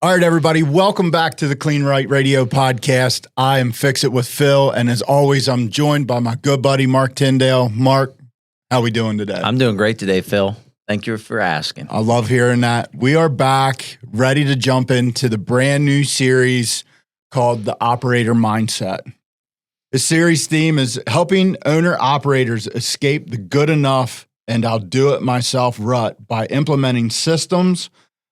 All right, everybody, welcome back to the Kleen-Rite Radio podcast. I am Fix It with Phil, and as always, I'm joined by my good buddy, Mark Tyndale. Mark, how we doing today? I'm doing great today, Phil. Thank you for asking. I love hearing that. We are back, ready to jump into the brand new series called The Operator Mindset. The series theme is helping owner-operators escape the good enough and I'll do it myself rut by implementing systems,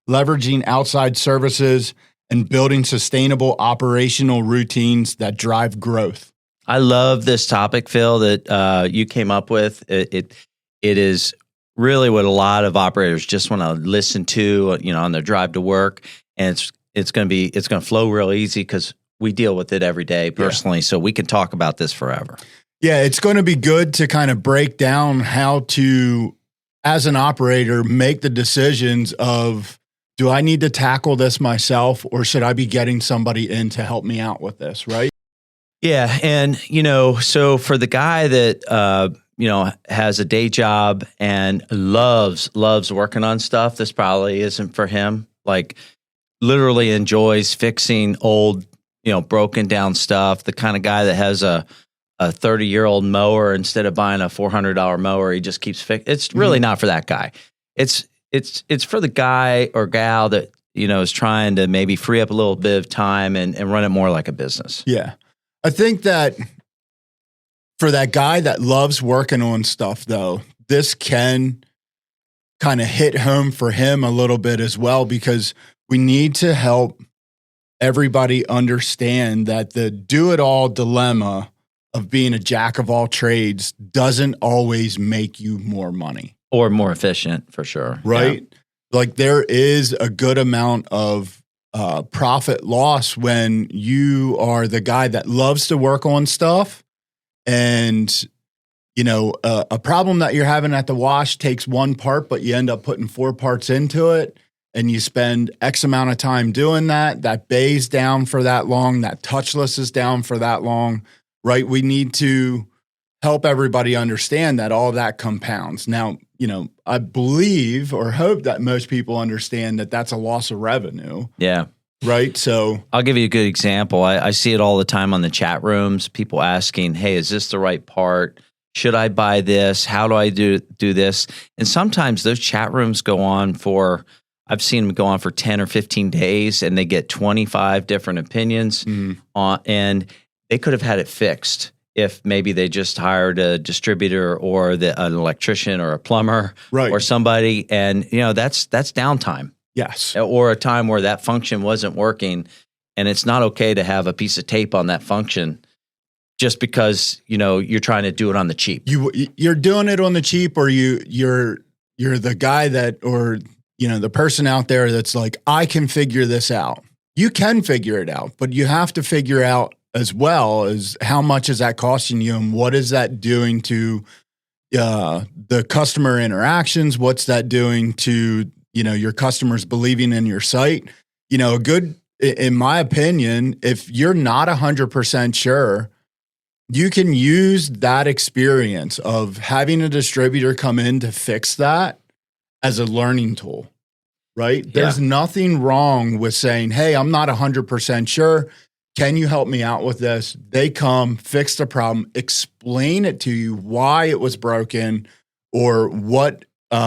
leveraging outside services, and building sustainable operational routines that drive growth. I love this topic, Phil, that you came up with. It is really what a lot of operators just want to listen to, on their drive to work, and it's going to flow real easy because we deal with it every day personally, so we can talk about this forever. Yeah, it's going to be good to kind of break down how to, as an operator, make the decisions of, do I need to tackle this myself or should I be getting somebody in to help me out with this, right? Yeah. And, so for the guy that, has a day job and loves working on stuff, this probably isn't for him. Like literally enjoys fixing old, broken down stuff. The kind of guy that has a 30-year-old mower instead of buying a $400 mower, he just keeps fixing. It's really not for that guy. It's for the guy or gal that, is trying to maybe free up a little bit of time and run it more like a business. Yeah. I think that for that guy that loves working on stuff, though, this can kind of hit home for him a little bit as well, because we need to help everybody understand that the do-it-all dilemma of being a jack of all trades doesn't always make you more money. Or more efficient, for sure. Right? Yeah. Like there is a good amount of profit loss when you are the guy that loves to work on stuff, and a problem that you're having at the wash takes one part, but you end up putting 4 parts into it, and you spend X amount of time doing that. That bay's down for that long. That touchless is down for that long. Right? We need to help everybody understand that all of that compounds. Now, I believe or hope that most people understand that that's a loss of revenue. Yeah. Right. So I'll give you a good example. I see it all the time on the chat rooms, people asking, hey, is this the right part? Should I buy this? How do I do this? And sometimes those chat rooms go on for, I've seen them go on for 10 or 15 days and they get 25 different opinions and they could have had it fixed if maybe they just hired a distributor or an electrician or a plumber or somebody. And, that's downtime. Yes. Or a time where that function wasn't working. And it's not okay to have a piece of tape on that function just because, you're trying to do it on the cheap. You're doing it on the cheap, or you're the guy that, or, the person out there that's like, I can figure this out. You can figure it out, but you have to figure out as well as how much is that costing you and what is that doing to the customer interactions? What's that doing to, your customers believing in your site? In my opinion, if you're not 100% sure, you can use that experience of having a distributor come in to fix that as a learning tool, right? Yeah. There's nothing wrong with saying, hey, I'm not 100% sure. Can you help me out with this? They come, fix the problem, explain it to you why it was broken or what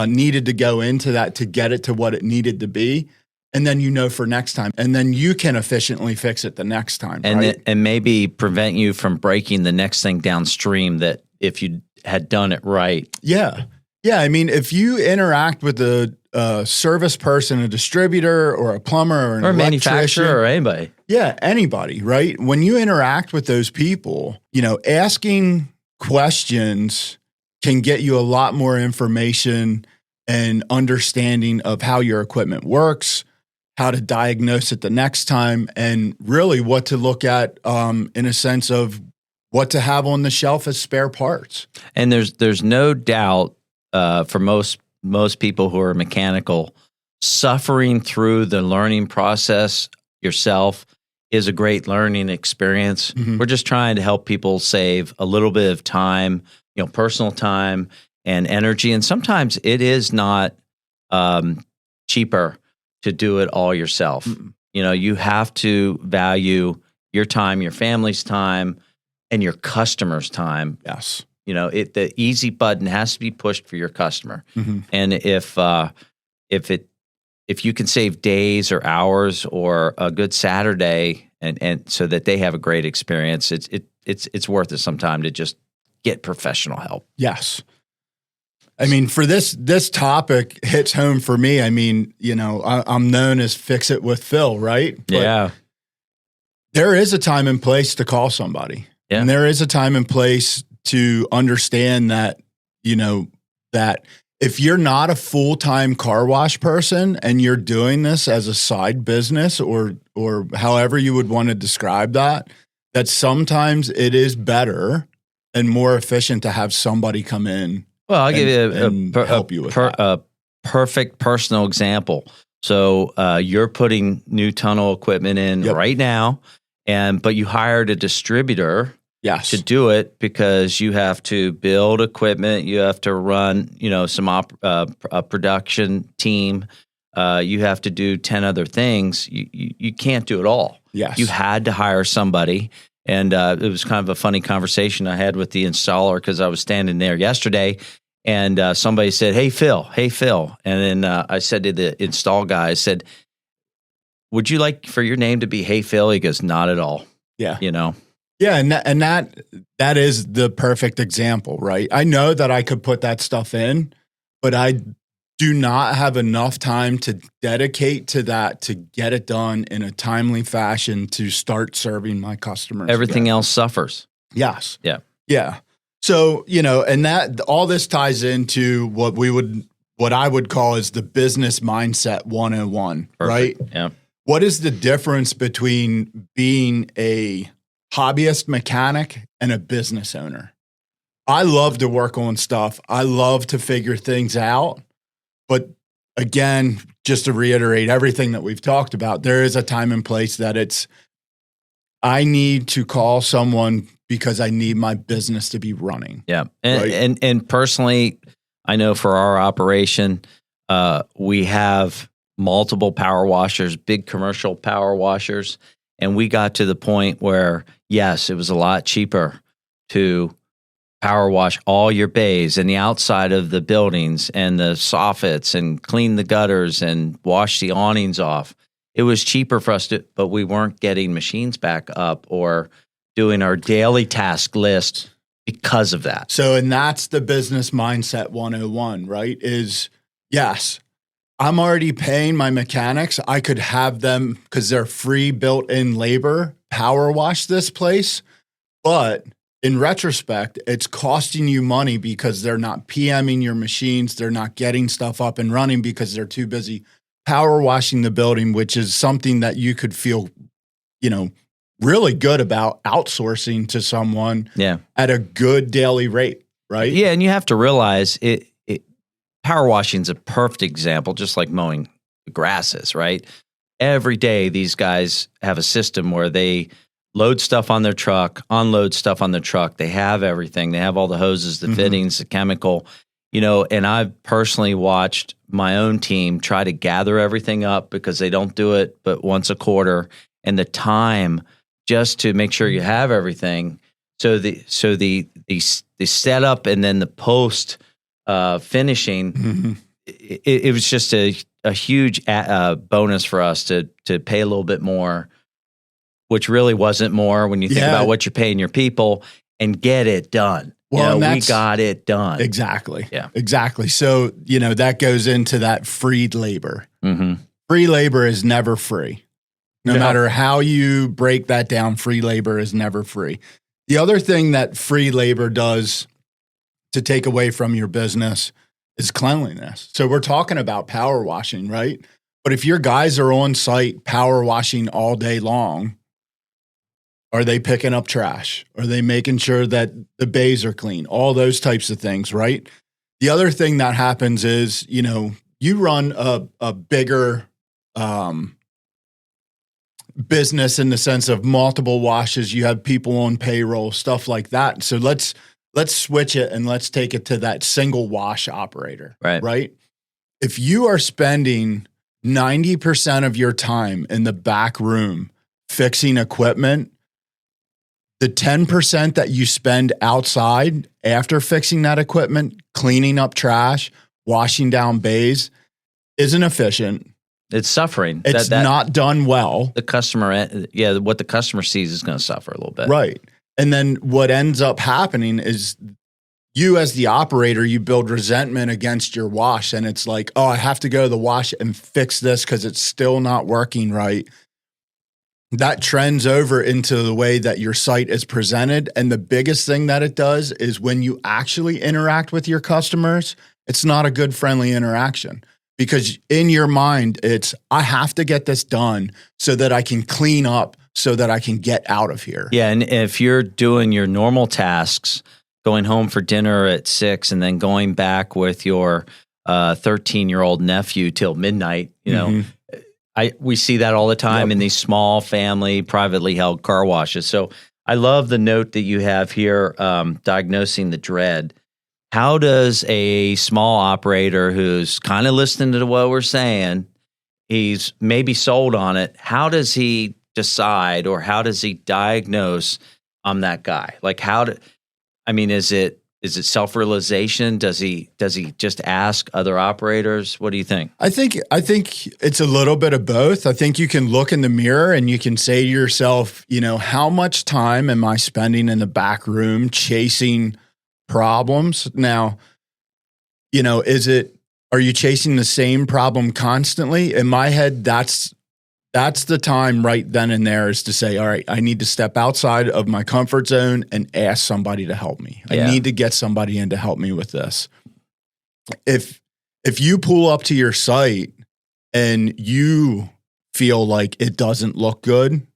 needed to go into that to get it to what it needed to be. And then for next time. And then you can efficiently fix it the next time. And and maybe prevent you from breaking the next thing downstream that if you had done it right. Yeah. Yeah. I mean, if you interact with a service person, a distributor or a plumber or an manufacturer or anybody. Yeah, anybody, right? When you interact with those people, asking questions can get you a lot more information and understanding of how your equipment works, how to diagnose it the next time, and really what to look at in a sense of what to have on the shelf as spare parts. And there's no doubt for most people who are mechanical, suffering through the learning process yourself is a great learning experience. Mm-hmm. We're just trying to help people save a little bit of time, personal time and energy. And sometimes it is not cheaper to do it all yourself. Mm-mm. You have to value your time, your family's time, and your customer's time. Yes. The easy button has to be pushed for your customer. Mm-hmm. And if you can save days or hours or a good Saturday and so that they have a great experience, it's worth it sometime to just get professional help. Yes. I mean, for this topic hits home for me. I mean, I'm known as Fix It with Phil, right? But yeah. There is a time and place to call somebody. Yeah. And there is a time and place to understand that, that if you're not a full-time car wash person and you're doing this as a side business or however you would want to describe that sometimes it is better and more efficient to have somebody come in. Well, I'll give you help you with a perfect personal example. So you're putting new tunnel equipment in right now, but you hired a distributor to do it because you have to build equipment, you have to run, some a production team, you have to do 10 other things. You can't do it all. Yes. You had to hire somebody. And it was kind of a funny conversation I had with the installer because I was standing there yesterday and somebody said, Hey, Phil. And then I said to the install guy, I said, would you like for your name to be Hey, Phil? He goes, not at all. Yeah. Yeah. And that is the perfect example, right? I know that I could put that stuff in, but I do not have enough time to dedicate to that to get it done in a timely fashion to start serving my customers. Everything else suffers. Yes. Yeah. Yeah. So, and that all this ties into what I would call is the business mindset 101, Perfect. right? Yeah. What is the difference between being a hobbyist mechanic and a business owner? I love to work on stuff. I love to figure things out. But again, just to reiterate everything that we've talked about, there is a time and place that I need to call someone because I need my business to be running. Yeah. And personally, I know for our operation, we have multiple power washers, big commercial power washers. And we got to the point where, yes, it was a lot cheaper to power wash all your bays and the outside of the buildings and the soffits and clean the gutters and wash the awnings off. It was cheaper for us but we weren't getting machines back up or doing our daily task list because of that. So, and that's the business mindset 101, right? Is yes, I'm already paying my mechanics. I could have them because they're free built-in labor power wash this place, but in retrospect, it's costing you money because they're not PMing your machines. They're not getting stuff up and running because they're too busy power washing the building, which is something that you could feel, really good about outsourcing to someone at a good daily rate, right? Yeah, and you have to realize power washing is a perfect example, just like mowing the grasses, right? Every day, these guys have a system where they load stuff on their truck, unload stuff on their truck. They have everything. They have all the hoses, the fittings, the chemical, and I've personally watched my own team try to gather everything up because they don't do it but once a quarter, and the time just to make sure you have everything. So the setup and then the post finishing, it was just a huge bonus for us to pay a little bit more, which really wasn't more when you think about what you're paying your people, and get it done. Well, we got it done. Exactly. Yeah. Exactly. So, that goes into that free labor. Mm-hmm. Free labor is never free. No matter how you break that down, free labor is never free. The other thing that free labor does to take away from your business is cleanliness. So we're talking about power washing, right? But if your guys are on site power washing all day long, are they picking up trash? Are they making sure that the bays are clean? All those types of things, right? The other thing that happens is, you run a bigger business in the sense of multiple washes. You have people on payroll, stuff like that. So let's switch it and let's take it to that single wash operator, right? If you are spending 90% of your time in the back room fixing equipment, the 10% that you spend outside after fixing that equipment, cleaning up trash, washing down bays, isn't efficient. It's suffering. It's not done well. The customer, what the customer sees is going to suffer a little bit. Right. And then what ends up happening is you as the operator, you build resentment against your wash. And it's like, oh, I have to go to the wash and fix this because it's still not working right. That trends over into the way that your site is presented. And the biggest thing that it does is when you actually interact with your customers, it's not a good, friendly interaction. Because in your mind, it's, I have to get this done so that I can clean up, so that I can get out of here. Yeah, and if you're doing your normal tasks, going home for dinner at 6 and then going back with your 13-year-old nephew till midnight, you know, we see that all the time in these small family, privately held car washes. So I love the note that you have here, diagnosing the dread. How does a small operator who's kind of listening to what we're saying, he's maybe sold on it, how does he decide or how does he diagnose I'm that guy? Like is it self-realization? Does he just ask other operators? What do you think? I think it's a little bit of both. I think you can look in the mirror and you can say to yourself, you know, how much time am I spending in the back room chasing problems? Now, you know, are you chasing the same problem constantly? In my head, that's the time right then and there is to say, all right, I need to step outside of my comfort zone and ask somebody to help me. Yeah. I need to get somebody in to help me with this. If you pull up to your site and you feel like it doesn't look good,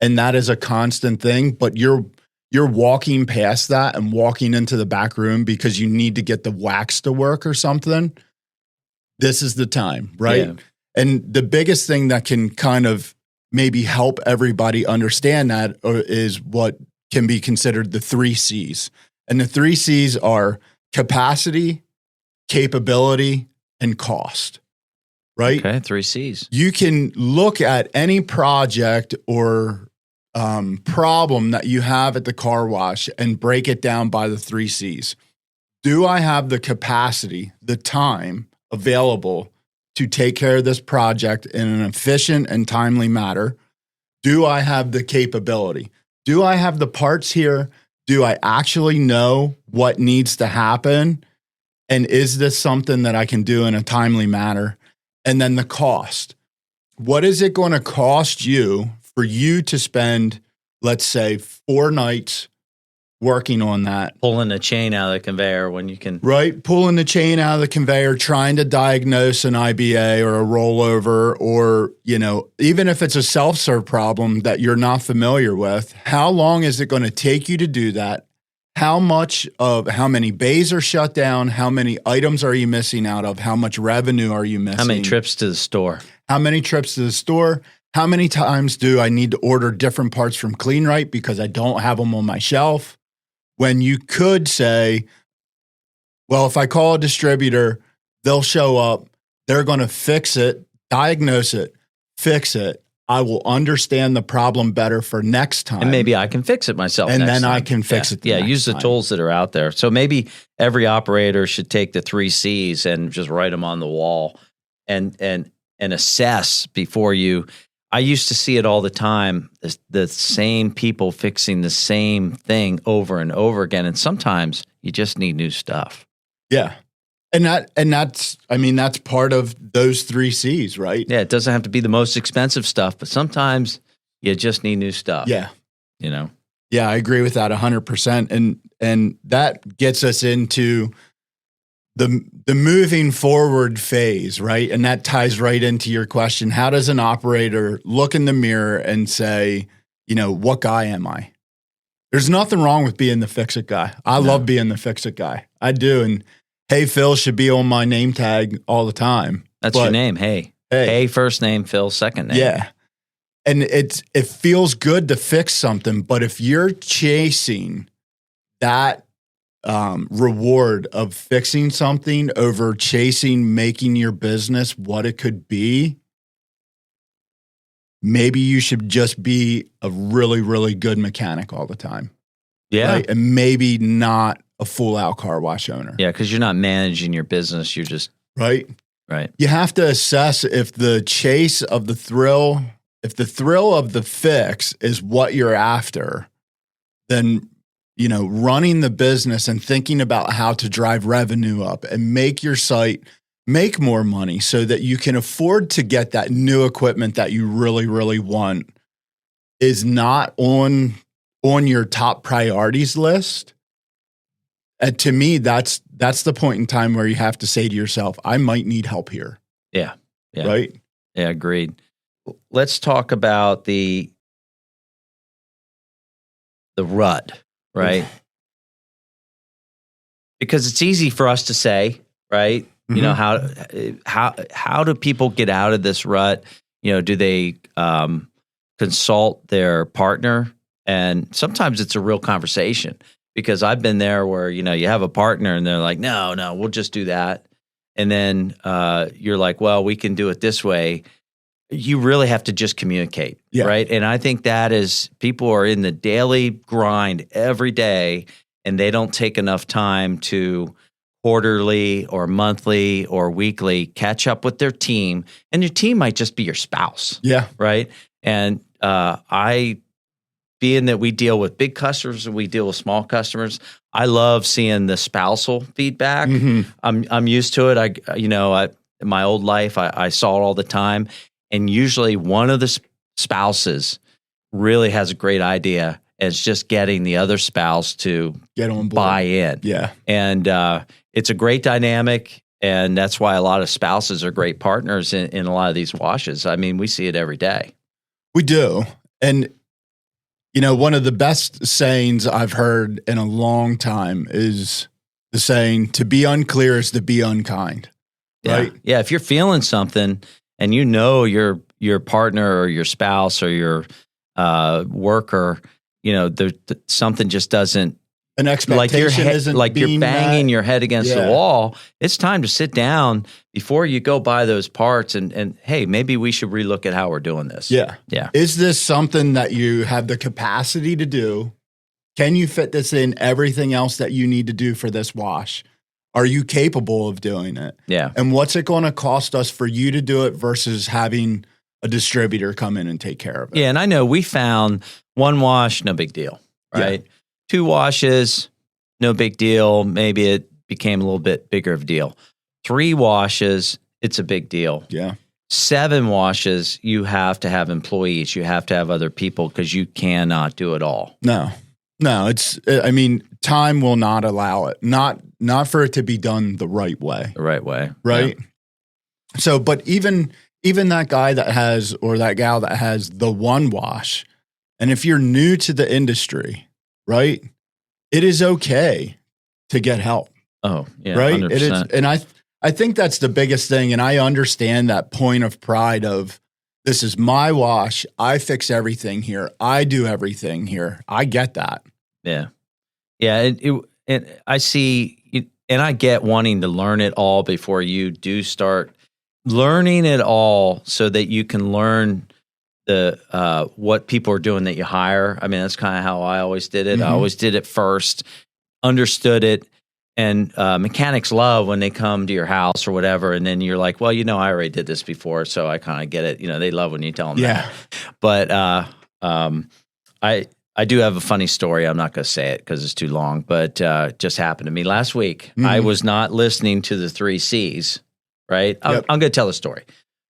and that is a constant thing, but you're walking past that and walking into the back room because you need to get the wax to work or something, this is the time, right? Yeah. And the biggest thing that can kind of maybe help everybody understand that is what can be considered the 3 C's. And the 3 C's are capacity, capability, and cost, right? Okay, 3 C's. You can look at any project or problem that you have at the car wash and break it down by the 3 C's. Do I have the capacity, the time available to take care of this project in an efficient and timely manner? Do I have the capability? Do I have the parts here? Do I actually know what needs to happen? And is this something that I can do in a timely manner? And then the cost. What is it going to cost you for you to spend, let's say, 4 nights working on that? Pulling the chain out of the conveyor when you can. Right. Pulling the chain out of the conveyor, trying to diagnose an IBA or a rollover, or, you know, even if it's a self-serve problem that you're not familiar with, how long is it going to take you to do that? How many bays are shut down? How many items are you missing out of? How much revenue are you missing? How many trips to the store? How many trips to the store? How many times do I need to order different parts from Kleen-Rite because I don't have them on my shelf? When you could say, well, if I call a distributor, they'll show up, they're going to fix it, diagnose it, fix it. I will understand the problem better for next time. And maybe I can fix it myself. And then I can fix it. Yeah, use the tools that are out there. So maybe every operator should take the 3 C's and just write them on the wall and assess before you. I used to see it all the time, the same people fixing the same thing over and over again. And sometimes you just need new stuff. Yeah. And that's part of those 3 C's, right? Yeah. It doesn't have to be the most expensive stuff, but sometimes you just need new stuff. Yeah. You know? Yeah, I agree with that 100%. And that gets us into the moving forward phase, right? And that ties right into your question. How does an operator look in the mirror and say, you know, what guy am I? There's nothing wrong with being the fix-it guy. I love being the fix-it guy. I do. And hey, Phil should be on my name tag all the time. That's your name. Hey, first name, Phil, second name. Yeah. And it feels good to fix something, but if you're chasing that reward of fixing something over chasing making your business what it could be, maybe you should just be a really, really good mechanic all the time. Yeah. Right? And maybe not a full out car wash owner. Yeah. Cause you're not managing your business. You're just, Right. right. You have to assess if the chase of the thrill, if the thrill of the fix is what you're after, then, you know, running the business and thinking about how to drive revenue up and make your site make more money so that you can afford to get that new equipment that you really, really want is not on your top priorities list. And to me, that's the point in time where you have to say to yourself, I might need help here. Yeah. Yeah. Right? Yeah. Agreed. Let's talk about the rut, right? Because it's easy for us to say, right? You know, how do people get out of this rut? You know, do they consult their partner? And sometimes it's a real conversation, because I've been there where, you know, you have a partner and they're like, no, we'll just do that. And then you're like, well, we can do it this way. You really have to just communicate, right? And I think that is, people are in the daily grind every day, and they don't take enough time to quarterly or monthly or weekly catch up with their team. And your team might just be your spouse. Yeah. Right. And being that we deal with big customers and we deal with small customers, I love seeing the spousal feedback. I'm used to it. In my old life, I saw it all the time. And usually one of the spouses really has a great idea. It's just getting the other spouse to get on board, buy in. Yeah. And it's a great dynamic. And that's why a lot of spouses are great partners in a lot of these washes. I mean, we see it every day. We do. And, you know, one of the best sayings I've heard in a long time is the saying, to be unclear is to be unkind. Right? Yeah. If you're feeling something and you know your partner or your spouse or your worker, you know, something just doesn't, an expectation isn't like you're banging your head against the wall. It's time to sit down before you go buy those parts and hey, maybe we should relook at how we're doing this. Yeah. Yeah. Is this something that you have the capacity to do? Can you fit this in everything else that you need to do for this wash? Are you capable of doing it? Yeah. And what's it going to cost us for you to do it versus having a distributor come in and take care of it? Yeah. And I know we found one wash, no big deal, right? Yeah. 2 washes, no big deal. Maybe it became a little bit bigger of a deal. 3 washes, it's a big deal. Yeah. 7 washes, you have to have employees. You have to have other people because you cannot do it all. No, I mean, time will not allow it. Not for it to be done the right way. The right way. Right. Yeah. So, but even that guy that has, or that gal that has the one wash, and if you're new to the industry, right, it is okay to get help. Oh, yeah, right. 100%. It is, and I think that's the biggest thing. And I understand that point of pride of, this is my wash. I fix everything here. I do everything here. I get that. Yeah. Yeah. And I see, and I get wanting to learn it all before you do start learning it all so that you can learn the what people are doing that you hire. I mean, that's kind of how I always did it. I always did it first, understood it. And mechanics love when they come to your house or whatever, and then you're like, well, you know, I already did this before, so I kind of get it. You know, they love when you tell them that. But I do have a funny story. I'm not going to say it because it's too long, but just happened to me last week. I was not listening to the 3 C's, right? I'm going to tell the story.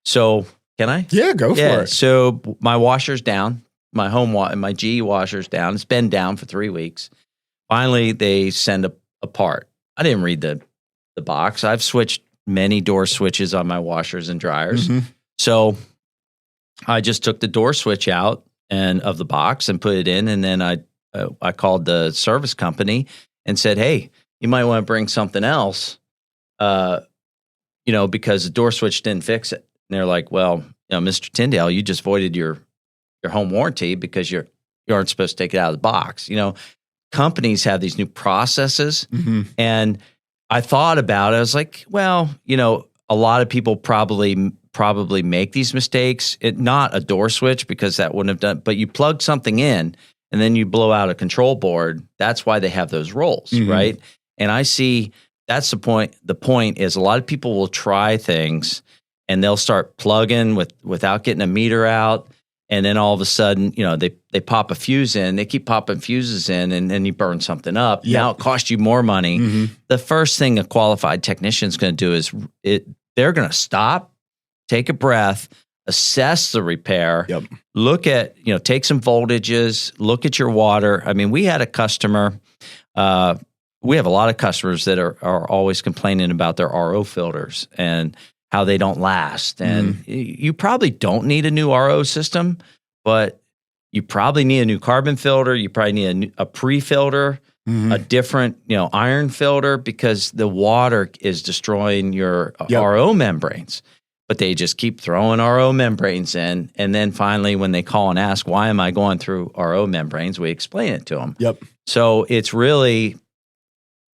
So can I? Yeah, go for it. So my washer's down. My my GE washer's down. It's been down for 3 weeks. Finally, they send a part. I didn't read the box. I've switched many door switches on my washers and dryers. So I just took the door switch out of the box and put it in. And then I called the service company and said, hey, you might want to bring something else, because the door switch didn't fix it. And they're like, well, Mr. Tyndale, you just voided your home warranty because you aren't supposed to take it out of the box. Companies have these new processes. And I thought about it. I was like, well, a lot of people probably probably make these mistakes. Not a door switch, because that wouldn't have done, but you plug something in and then you blow out a control board. That's why they have those rolls, right? And I see that's the point. The point is a lot of people will try things and they'll start plugging without getting a meter out. And then all of a sudden, they pop a fuse in, they keep popping fuses in, and then you burn something up. Now it costs you more money. The first thing a qualified technician is going to do is they're going to stop, take a breath, assess the repair, look at, take some voltages, look at your water. I mean, we had a customer, we have a lot of customers that are always complaining about their RO filters and how they don't last. And you probably don't need a new RO system, but you probably need a new carbon filter. You probably need a pre-filter, a different, iron filter, because the water is destroying your RO membranes. But they just keep throwing RO membranes in. And then finally, when they call and ask, why am I going through RO membranes? We explain it to them. So it's really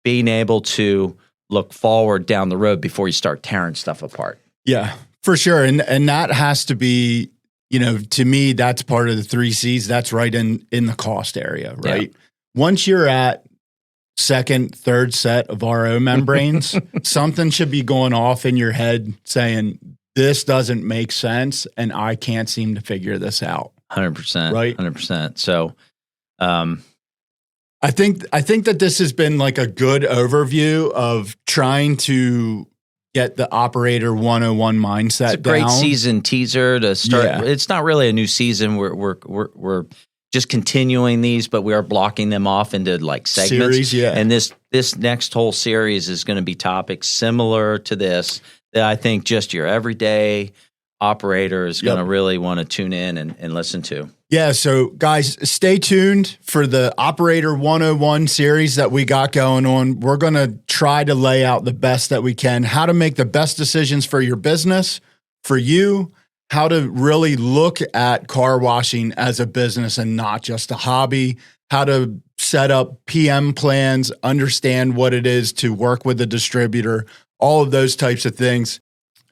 being able to look forward down the road before you start tearing stuff apart. Yeah, for sure. And that has to be, to me, that's part of the 3 C's. That's right in the cost area, right? Once you're at second, third set of RO membranes, something should be going off in your head saying, this doesn't make sense and I can't seem to figure this out. 100%. Right? 100%. So, I think that this has been like a good overview of trying to get the Operator 101 mindset down. It's a great season teaser to start. Yeah. It's not really a new season. We're just continuing these, but we are blocking them off into like segments. Series, yeah. And this next whole series is going to be topics similar to this that I think just your everyday operator is going to really want to tune in and listen to. Yeah, so guys, stay tuned for the Operator 101 series that we got going on. We're going to try to lay out the best that we can, how to make the best decisions for your business, for you, how to really look at car washing as a business and not just a hobby, how to set up PM plans, understand what it is to work with a distributor, all of those types of things.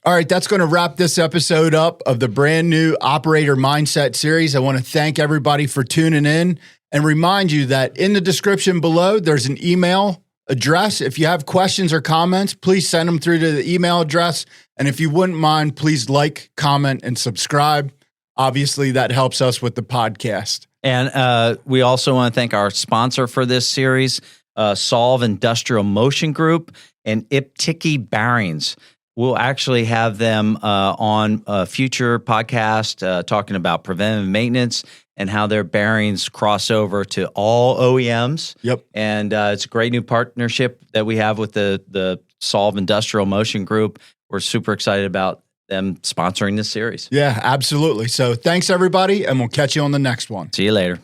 All right, that's going to wrap this episode up of the brand new Operator Mindset series. I want to thank everybody for tuning in and remind you that in the description below, there's an email address. If you have questions or comments, please send them through to the email address. And if you wouldn't mind, please like, comment, and subscribe. Obviously, that helps us with the podcast. And we also want to thank our sponsor for this series, Solve Industrial Motion Group and Iptiki Bearings. We'll actually have them on a future podcast talking about preventive maintenance and how their bearings cross over to all OEMs. And it's a great new partnership that we have with the Solve Industrial Motion Group. We're super excited about them sponsoring this series. Yeah, absolutely. So thanks, everybody, and we'll catch you on the next one. See you later.